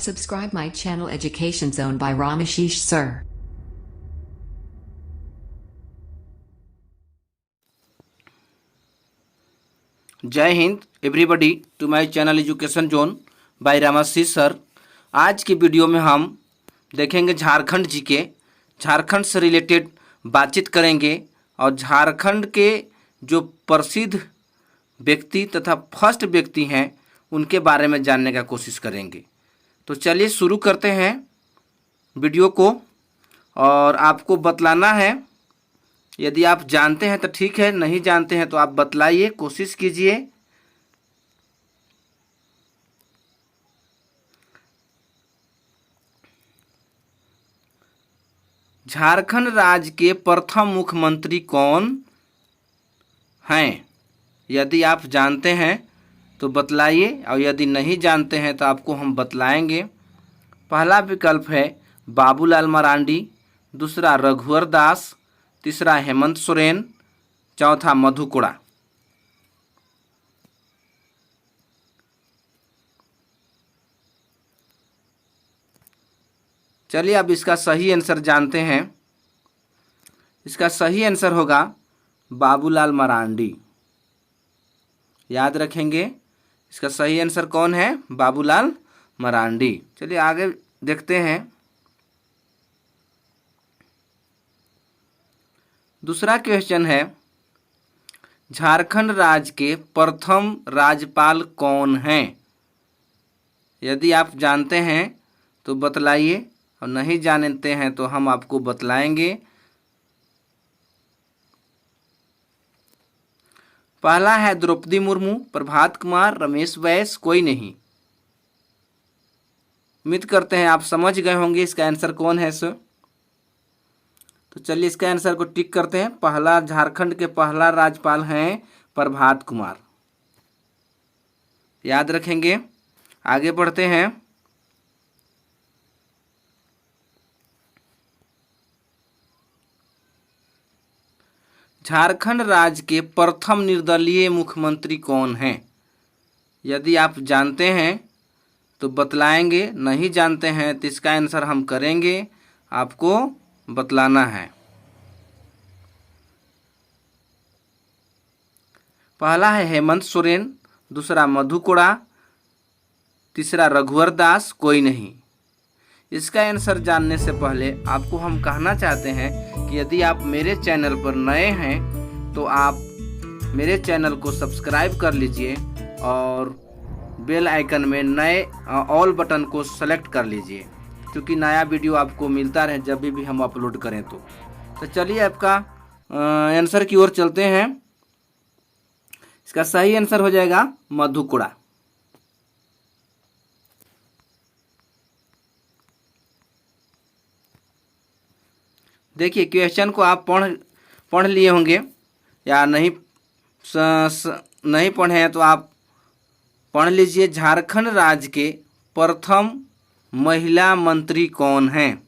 Subscribe my channel Education Zone by Ramashish Sir. Jai Hind everybody to my channel education zone by Ramashish sir. आज की video में हम देखेंगे झारखंड जी के, झारखंड से रिलेटेड बातचीत करेंगे और झारखंड के जो प्रसिद्ध व्यक्ति तथा फर्स्ट व्यक्ति हैं उनके बारे में जानने का कोशिश करेंगे। तो चलिए शुरू करते हैं वीडियो को। और आपको बतलाना है, यदि आप जानते हैं तो ठीक है, नहीं जानते हैं तो आप बतलाइए, कोशिश कीजिए। झारखंड राज्य के प्रथम मुख्यमंत्री कौन हैं? यदि आप जानते हैं तो बतलाइए, और यदि नहीं जानते हैं तो आपको हम बतलाएंगे। पहला विकल्प है बाबूलाल मरांडी, दूसरा रघुवर दास, तीसरा हेमंत सोरेन, चौथा मधु कोड़ा। चलिए अब इसका सही आंसर जानते हैं। इसका सही आंसर होगा बाबूलाल मरांडी। याद रखेंगे, इसका सही आंसर कौन है? बाबूलाल मरांडी। चलिए आगे देखते हैं। दूसरा क्वेश्चन है, झारखंड राज्य के प्रथम राज्यपाल कौन हैं? यदि आप जानते हैं तो बतलाइए, और नहीं जानते हैं तो हम आपको बतलाएंगे। पहला है द्रौपदी मुर्मू, प्रभात कुमार, रमेश बैस, कोई नहीं। उम्मीद करते हैं आप समझ गए होंगे इसका आंसर कौन है सर। तो चलिए इसका आंसर को टिक करते हैं। पहला, झारखंड के पहला राज्यपाल हैं प्रभात कुमार। याद रखेंगे। आगे बढ़ते हैं। झारखंड राज्य के प्रथम निर्दलीय मुख्यमंत्री कौन हैं? यदि आप जानते हैं तो बतलाएंगे, नहीं जानते हैं तो इसका आंसर हम करेंगे, आपको बतलाना है। पहला है हेमंत सोरेन, दूसरा मधु कोड़ा, तीसरा रघुवर दास, कोई नहीं। इसका आंसर जानने से पहले आपको हम कहना चाहते हैं कि यदि आप मेरे चैनल पर नए हैं तो आप मेरे चैनल को सब्सक्राइब कर लीजिए और बेल आइकन में नए ऑल बटन को सेलेक्ट कर लीजिए, क्योंकि नया वीडियो आपको मिलता रहे जब भी हम अपलोड करें। तो चलिए आपका आंसर की ओर चलते हैं। इसका सही आंसर हो जाएगा मधु कोड़ा। देखिए क्वेश्चन को आप पढ़ लिए होंगे, या नहीं नहीं पढ़े हैं तो आप पढ़ लीजिए। झारखंड राज्य के प्रथम महिला मंत्री कौन हैं?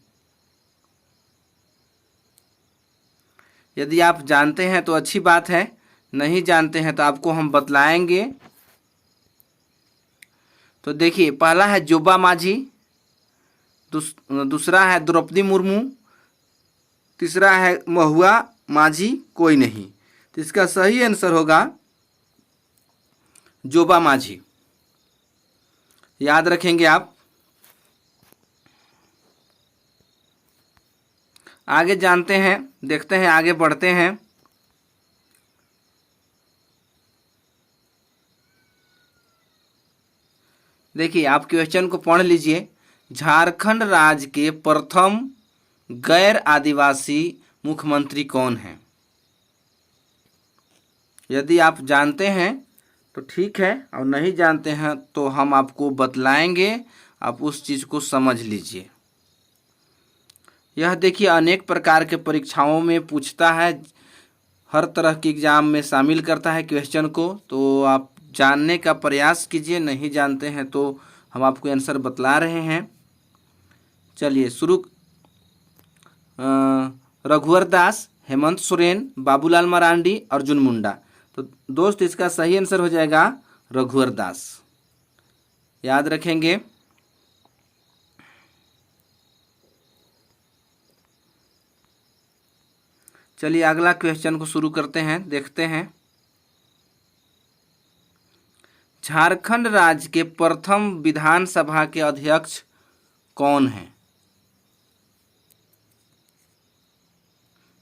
यदि आप जानते हैं तो अच्छी बात है, नहीं जानते हैं तो आपको हम बतलाएंगे। तो देखिए, पहला है जोबा माझी, दूसरा है द्रौपदी मुर्मू, तीसरा है महुआ माझी, कोई नहीं। तो इसका सही आंसर होगा जोबा माझी। याद रखेंगे आप। आगे जानते हैं, देखते हैं, आगे बढ़ते हैं। देखिए आप क्वेश्चन को पढ़ लीजिए। झारखंड राज्य के प्रथम गैर आदिवासी मुख्यमंत्री कौन हैं? यदि आप जानते हैं तो ठीक है, और नहीं जानते हैं तो हम आपको बतलाएंगे, आप उस चीज़ को समझ लीजिए। यह देखिए अनेक प्रकार के परीक्षाओं में पूछता है, हर तरह के एग्जाम में शामिल करता है क्वेश्चन को। तो आप जानने का प्रयास कीजिए, नहीं जानते हैं तो हम आपको आंसर बतला रहे हैं। चलिए शुरू। रघुवर दास, हेमंत सोरेन, बाबूलाल मरांडी, अर्जुन मुंडा। तो दोस्त इसका सही आंसर हो जाएगा रघुवर दास। याद रखेंगे। चलिए अगला क्वेश्चन को शुरू करते हैं, देखते हैं। झारखंड राज्य के प्रथम विधानसभा के अध्यक्ष कौन हैं?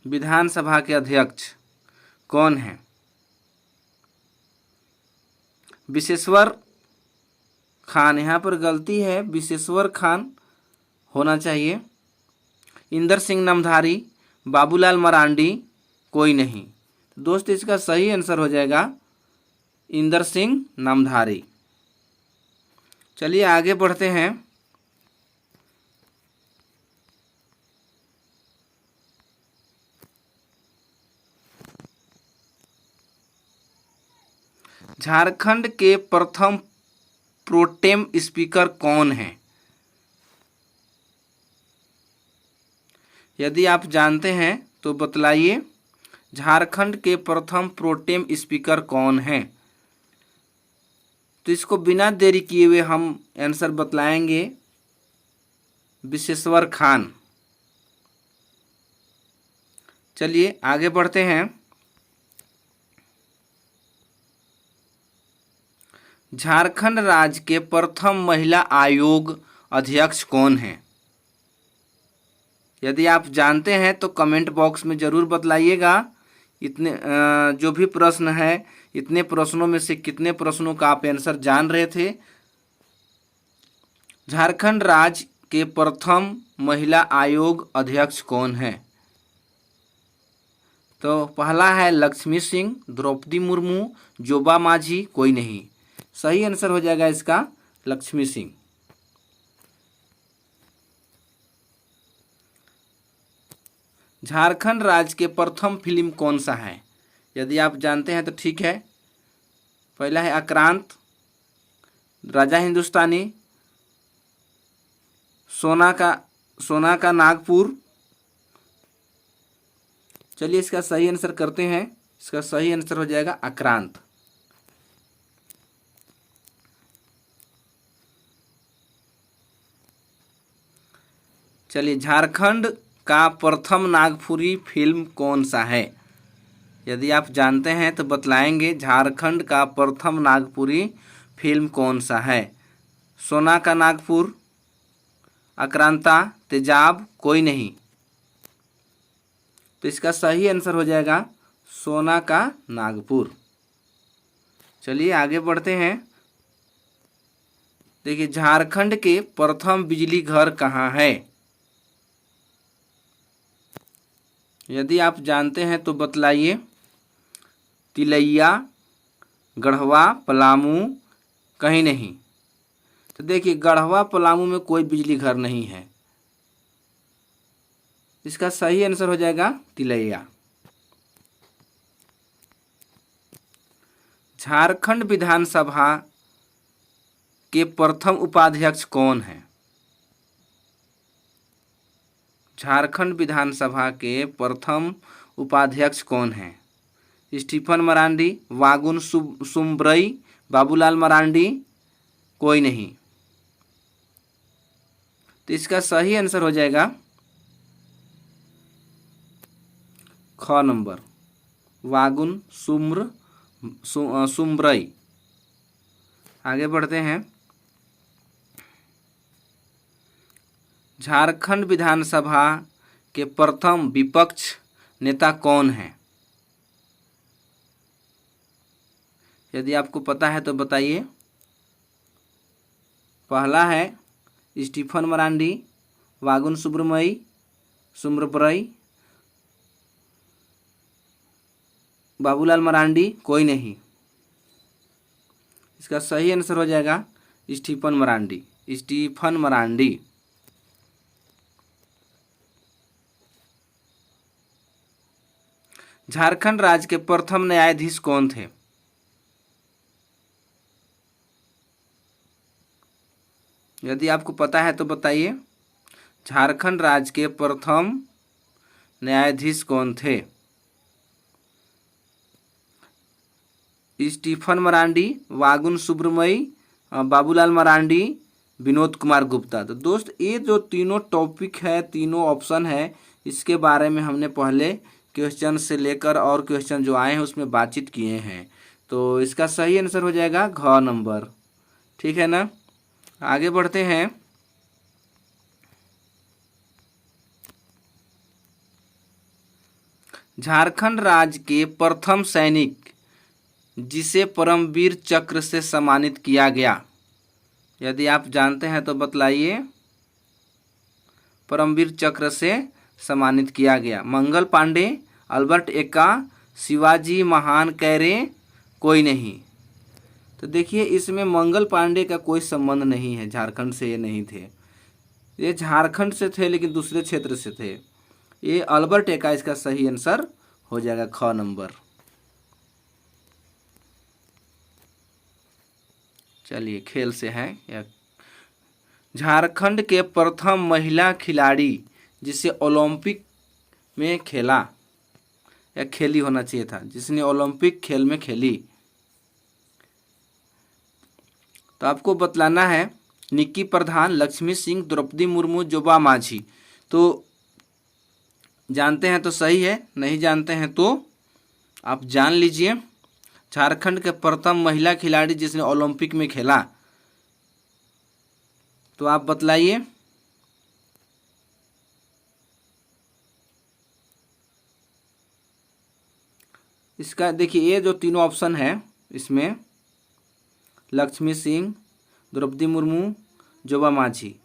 विधानसभा के अध्यक्ष कौन हैं? विशेश्वर खान, यहाँ पर गलती है, विशेश्वर खान होना चाहिए। इंदर सिंह नामधारी, बाबूलाल मरांडी, कोई नहीं। दोस्त इसका सही आंसर हो जाएगा इंदर सिंह नामधारी। चलिए आगे बढ़ते हैं। झारखंड के प्रथम प्रोटेम स्पीकर कौन हैं? यदि आप जानते हैं तो बतलाइए। झारखंड के प्रथम प्रोटेम स्पीकर कौन हैं? तो इसको बिना देरी किए हुए हम आंसर बतलाएंगे, विशेश्वर खान। चलिए आगे बढ़ते हैं। झारखंड राज्य के प्रथम महिला आयोग अध्यक्ष कौन हैं? यदि आप जानते हैं तो कमेंट बॉक्स में ज़रूर बतलाइएगा। इतने जो भी प्रश्न है, इतने प्रश्नों में से कितने प्रश्नों का आप आंसर जान रहे थे? झारखंड राज्य के प्रथम महिला आयोग अध्यक्ष कौन है? तो पहला है लक्ष्मी सिंह, द्रौपदी मुर्मू, जोबा माझी, कोई नहीं। सही आंसर हो जाएगा इसका लक्ष्मी सिंह। झारखंड राज्य के प्रथम फिल्म कौन सा है? यदि आप जानते हैं तो ठीक है। पहला है आक्रांत, राजा हिंदुस्तानी, सोना का नागपुर। चलिए इसका सही आंसर करते हैं। इसका सही आंसर हो जाएगा आक्रांत। चलिए झारखंड का प्रथम नागपुरी फिल्म कौन सा है? यदि आप जानते हैं तो बतलाएंगे। झारखंड का प्रथम नागपुरी फिल्म कौन सा है? सोना का नागपुर, आक्रांता, तेजाब, कोई नहीं। तो इसका सही आंसर हो जाएगा सोना का नागपुर। चलिए आगे बढ़ते हैं। देखिए झारखंड के प्रथम बिजली घर कहाँ है? यदि आप जानते हैं तो बतलाइए। तिलैया, गढ़वा, पलामू, कहीं नहीं। तो देखिए गढ़वा पलामू में कोई बिजली घर नहीं है। इसका सही आंसर हो जाएगा तिलैया। झारखंड विधानसभा के प्रथम उपाध्यक्ष कौन है? झारखंड विधानसभा के प्रथम उपाध्यक्ष कौन हैं? स्टीफन मरांडी, वागुन सुम्ब्रई, बाबूलाल मरांडी, कोई नहीं। तो इसका सही आंसर हो जाएगा ख नंबर, वागुन सुम्ब्रई। आगे बढ़ते हैं। झारखंड विधानसभा के प्रथम विपक्ष नेता कौन हैं? यदि आपको पता है तो बताइए। पहला है स्टीफन मरांडी, वागुन सुम्ब्रई, बाबूलाल मरांडी, कोई नहीं। इसका सही आंसर हो जाएगा स्टीफन मरांडी। झारखंड राज्य के प्रथम न्यायाधीश कौन थे? यदि आपको पता है तो बताइए। झारखंड राज्य के प्रथम न्यायाधीश कौन थे? स्टीफन मरांडी, वागुन सुब्रमई, बाबूलाल मरांडी, विनोद कुमार गुप्ता। तो दोस्त ये जो तीनों टॉपिक है, तीनों ऑप्शन है, इसके बारे में हमने पहले क्वेश्चन से लेकर और क्वेश्चन जो आए हैं उसमें बातचीत किए हैं। तो इसका सही आंसर हो जाएगा घ नंबर। ठीक है ना। आगे बढ़ते हैं। झारखंड राज्य के प्रथम सैनिक जिसे परमवीर चक्र से सम्मानित किया गया, यदि आप जानते हैं तो बतलाइए। परमवीर चक्र से सम्मानित किया गया। मंगल पांडे, अल्बर्ट एक्का, शिवाजी महान कैरे, कोई नहीं। तो देखिए इसमें मंगल पांडे का कोई संबंध नहीं है, झारखंड से ये नहीं थे। ये झारखंड से थे लेकिन दूसरे क्षेत्र से थे। ये अल्बर्ट एक्का इसका सही आंसर हो जाएगा ख नंबर। चलिए खेल से है। झारखंड के प्रथम महिला खिलाड़ी जिसे ओलंपिक में खेला या खेली होना चाहिए था, जिसने ओलंपिक खेल में खेली, तो आपको बतलाना है निक्की प्रधान, लक्ष्मी सिंह, द्रौपदी मुर्मू, जोबा माझी। तो जानते हैं तो सही है, नहीं जानते हैं तो आप जान लीजिए। झारखंड के प्रथम महिला खिलाड़ी जिसने ओलंपिक में खेला, तो आप बतलाइए। इसका देखिए ये जो तीनों ऑप्शन है इसमें लक्ष्मी सिंह, द्रौपदी मुर्मू, जोबा माझी,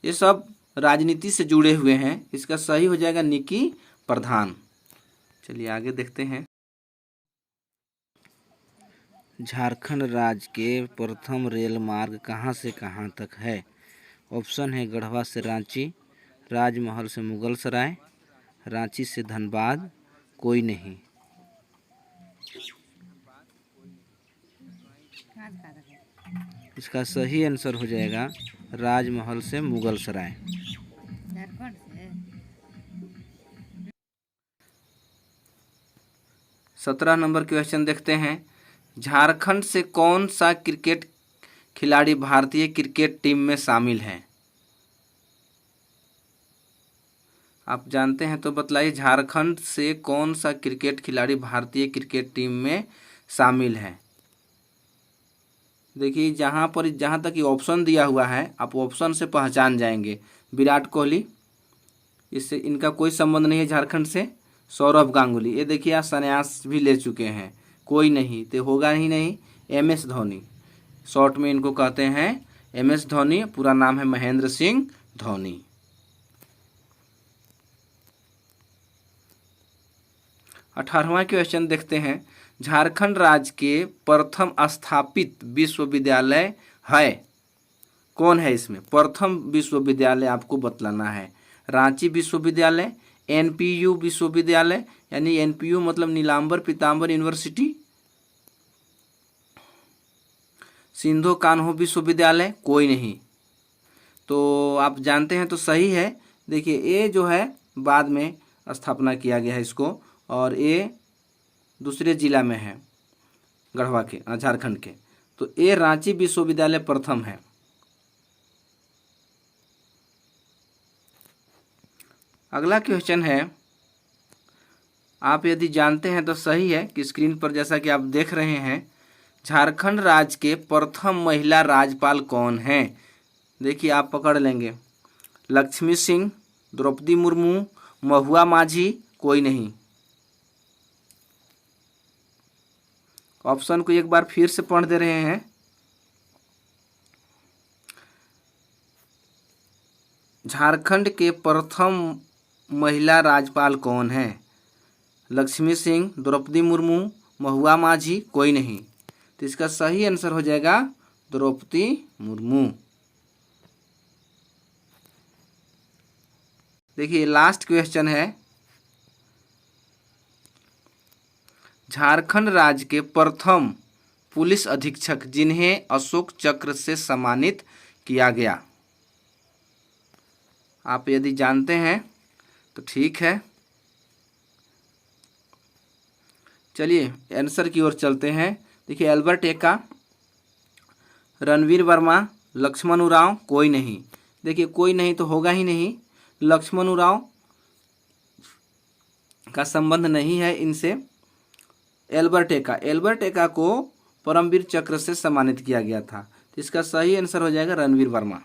ये सब राजनीति से जुड़े हुए हैं। इसका सही हो जाएगा निक्की प्रधान। चलिए आगे देखते हैं। झारखंड राज्य के प्रथम रेल मार्ग कहाँ से कहाँ तक है? ऑप्शन है गढ़वा से रांची, राजमहल से मुगल सराय, रांची से धनबाद, कोई नहीं। इसका सही आंसर हो जाएगा राजमहल से मुगल सराय। 17 नंबर क्वेश्चन देखते हैं। झारखंड से कौन सा क्रिकेट खिलाड़ी भारतीय क्रिकेट टीम में शामिल है? आप जानते हैं तो बतलाइए। झारखंड से कौन सा क्रिकेट खिलाड़ी भारतीय क्रिकेट टीम में शामिल है? देखिए जहाँ तक ये ऑप्शन दिया हुआ है, आप ऑप्शन से पहचान जाएंगे। विराट कोहली, इससे इनका कोई संबंध नहीं है झारखंड से। सौरभ गांगुली, ये देखिए आप संन्यास भी ले चुके हैं, कोई नहीं, तो होगा ही नहीं। MS धोनी, शॉर्ट में इनको कहते हैं MS धोनी, पूरा नाम है महेंद्र सिंह धोनी। 18वां क्वेश्चन देखते हैं। झारखंड राज्य के प्रथम स्थापित विश्वविद्यालय है, कौन है इसमें? प्रथम विश्वविद्यालय आपको बतलाना है। रांची विश्वविद्यालय, NPU विश्वविद्यालय, यानी NPU मतलब नीलांबर पीताम्बर यूनिवर्सिटी, सिंधु कान्हो विश्वविद्यालय, कोई नहीं। तो आप जानते हैं तो सही है। देखिए ये जो है बाद में स्थापना किया गया है इसको, और ये दूसरे जिला में है, गढ़वा के, झारखंड के। तो ये रांची विश्वविद्यालय प्रथम है। अगला क्वेश्चन है, आप यदि जानते हैं तो सही है कि स्क्रीन पर जैसा कि आप देख रहे हैं, झारखंड राज्य के प्रथम महिला राज्यपाल कौन हैं? देखिए आप पकड़ लेंगे। लक्ष्मी सिंह, द्रौपदी मुर्मू, महुआ माझी, कोई नहीं। ऑप्शन को एक बार फिर से पढ़ दे रहे हैं। झारखंड के प्रथम महिला राज्यपाल कौन है? लक्ष्मी सिंह, द्रौपदी मुर्मू, महुआ माझी, कोई नहीं। तो इसका सही आंसर हो जाएगा द्रौपदी मुर्मू। देखिए लास्ट क्वेश्चन है। झारखंड राज्य के प्रथम पुलिस अधीक्षक जिन्हें अशोक चक्र से सम्मानित किया गया, आप यदि जानते हैं तो ठीक है। चलिए आंसर की ओर चलते हैं। देखिए अल्बर्ट एक्का, रणवीर वर्मा, लक्ष्मण उरांव, कोई नहीं। देखिए कोई नहीं तो होगा ही नहीं। लक्ष्मण उरांव का संबंध नहीं है इनसे। एल्बर्ट एक्का को परमवीर चक्र से सम्मानित किया गया था। तो इसका सही आंसर हो जाएगा रणवीर वर्मा।